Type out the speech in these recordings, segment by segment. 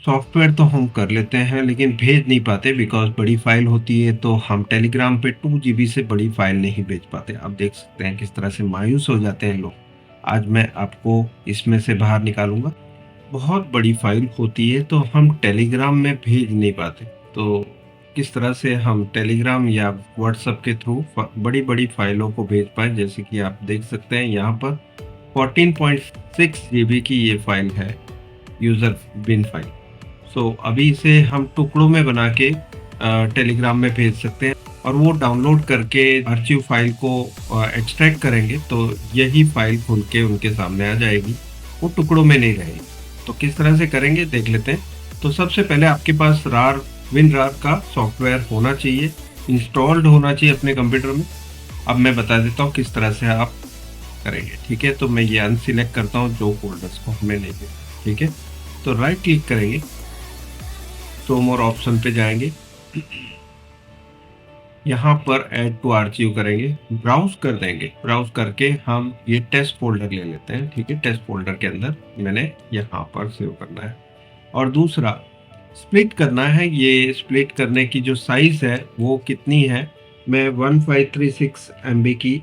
Software तो हम कर लेते हैं लेकिन भेज नहीं पाते बिकॉज़ बड़ी फ़ाइल होती है तो हम टेलीग्राम पे 2 जीबी से बड़ी फ़ाइल नहीं भेज पाते। आप देख सकते हैं किस तरह से मायूस हो जाते हैं लोग। आज मैं आपको इसमें से बाहर निकालूँगा। बहुत बड़ी फ़ाइल होती है तो हम टेलीग्राम में भेज नहीं पाते। तो किस तरह से हम टेलीग्राम या व्हाट्सएप के थ्रू बड़ी-बड़ी फ़ाइलों को भेज पाएँ जैसे कि आप देख सकते हैं यहाँ पर 14.6 जीबी की ये फ़ाइल है, यूज़र बिन फ़ाइल। अभी इसे हम टुकड़ों में बना के टेलीग्राम में भेज सकते हैं और वो डाउनलोड करके आर्चिव फ़ाइल को एक्सट्रैक्ट करेंगे तो यही फ़ाइल खुल के उनके सामने आ जाएगी, वो टुकड़ों में नहीं रहेगी। तो किस तरह से करेंगे देख लेते हैं। तो सबसे पहले आपके पास WinRAR का सॉफ्टवेयर होना चाहिए, इंस्टॉल्ड होना चाहिए अपने कंप्यूटर में। अब मैं बता देता हूँ किस तरह से आप करेंगे, ठीक है? तो मैं ये अनसिलेक्ट करता हूँ जो फ़ोल्डर्स को हमें नहीं भेजना, ठीक है? तो राइट क्लिक करेंगे, शो मोर ऑप्शन पे जाएँगे। यहाँ पर ऐड टू आर्चिव करेंगे, ब्राउज़ कर देंगे। ब्राउज़ करके हम ये टेस्ट फ़ोल्डर ले लेते हैं, ठीक है? टेस्ट फ़ोल्डर के अंदर मैंने यहाँ पर सेव करना है। और दूसरा स्प्लिट करना है, ये स्प्लिट करने की जो साइज़ है वो कितनी है, मैं 1536 एमबी की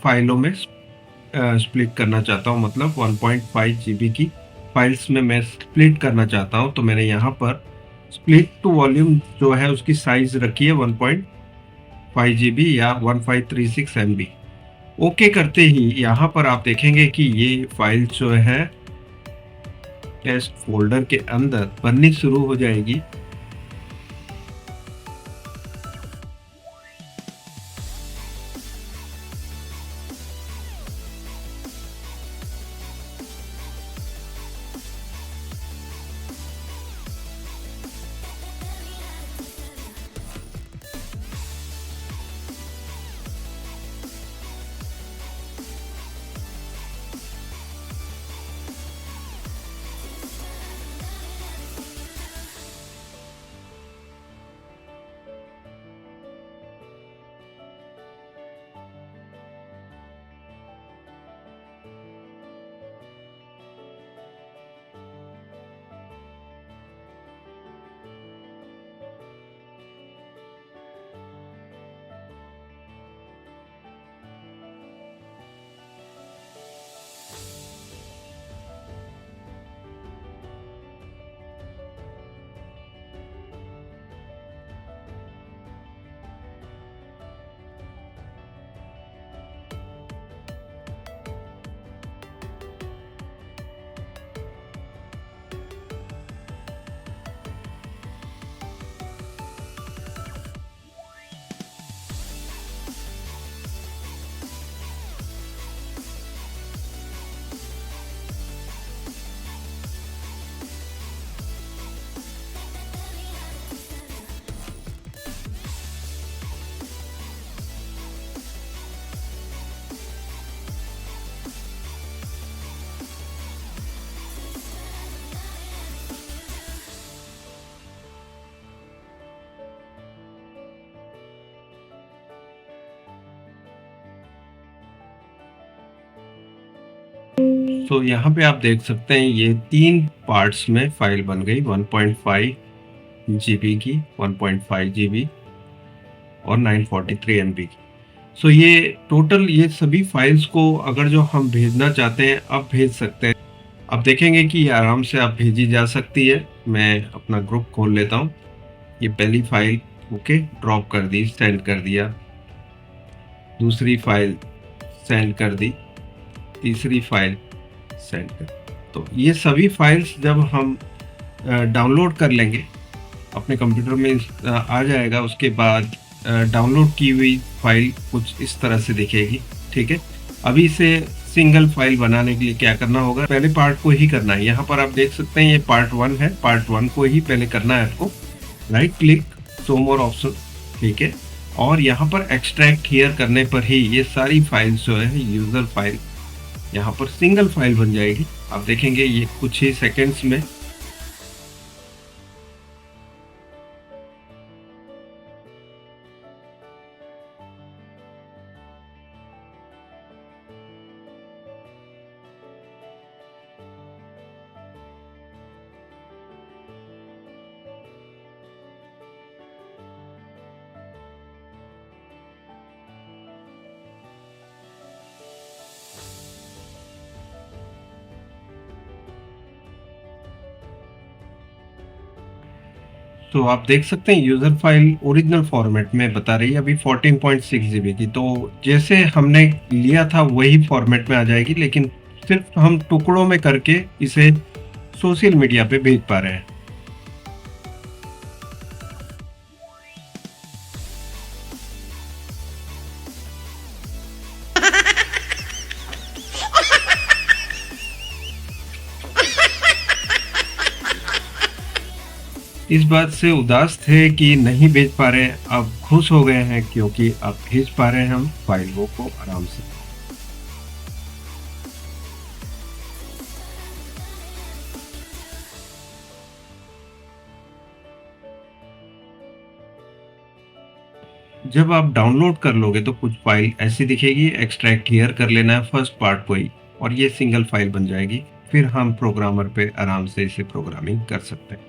फ़ाइलों में स्प्लिट करना चाहता हूँ मतलब 1.5 जीबी की फाइल्स में मैं स्प्लिट करना चाहता हूँ, तो मैंने यहाँ पर स्प्लिट टू वॉल्यूम जो है उसकी साइज़ रखी है 1.5 जीबी या 1536 एमबी। ओके करते ही यहाँ पर आप देखेंगे कि ये फाइल जो है टेस्ट फ़ोल्डर के अंदर बननी शुरू हो जाएगी। यहाँ पे आप देख सकते हैं ये 3 पार्ट्स में फाइल बन गई 1.5 जीबी की, 1.5 जीबी और 943 एमबी की। ये टोटल ये सभी फाइल्स को अगर जो हम भेजना चाहते हैं अब भेज सकते हैं। अब देखेंगे कि ये आराम से आप भेजी जा सकती है। मैं अपना ग्रुप खोल लेता हूँ। ये पहली फाइल ओके ड्रॉप कर दी, सेंड कर दिया। दूसरी फाइल सेंड कर दी, तीसरी फाइल सेंड कर दी। तो ये सभी फाइल्स जब हम डाउनलोड कर लेंगे अपने कंप्यूटर में आ जाएगा। उसके बाद डाउनलोड की हुई फाइल कुछ इस तरह से दिखेगी, ठीक है? अभी इसे सिंगल फाइल बनाने के लिए क्या करना होगा, पहले पार्ट को ही करना है। यहाँ पर आप देख सकते हैं ये पार्ट 1 है, पार्ट 1 को ही पहले करना है आपको। राइट क्लिक, शो मोर ऑप्शन, ठीक है? और यहाँ पर एक्सट्रैक्ट हियर करने पर ही ये सारी फाइल्स जो है यूज़र फाइल यहाँ पर सिंगल फाइल बन जाएगी। आप देखेंगे ये कुछ ही सेकंड्स में तो आप देख सकते हैं यूज़र फ़ाइल ओरिजिनल फ़ॉर्मेट में बता रही है अभी 14.6 जीबी की। तो जैसे हमने लिया था वही फ़ॉर्मेट में आ जाएगी, लेकिन सिर्फ़ हम टुकड़ों में करके इसे सोशल मीडिया पे भेज पा रहे हैं। इस बात से उदास थे कि नहीं भेज पा रहे हैं, अब खुश हो गए हैं क्योंकि अब भेज पा रहे हैं हम फ़ाइलों को आराम से। जब आप डाउनलोड कर लोगे तो कुछ फ़ाइल ऐसी दिखेगी, एक्सट्रैक्ट हियर कर लेना है फर्स्ट पार्ट को ही और ये सिंगल फ़ाइल बन जाएगी। फिर हम प्रोग्रामर पे आराम से इसे प्रोग्रामिंग कर सकते हैं।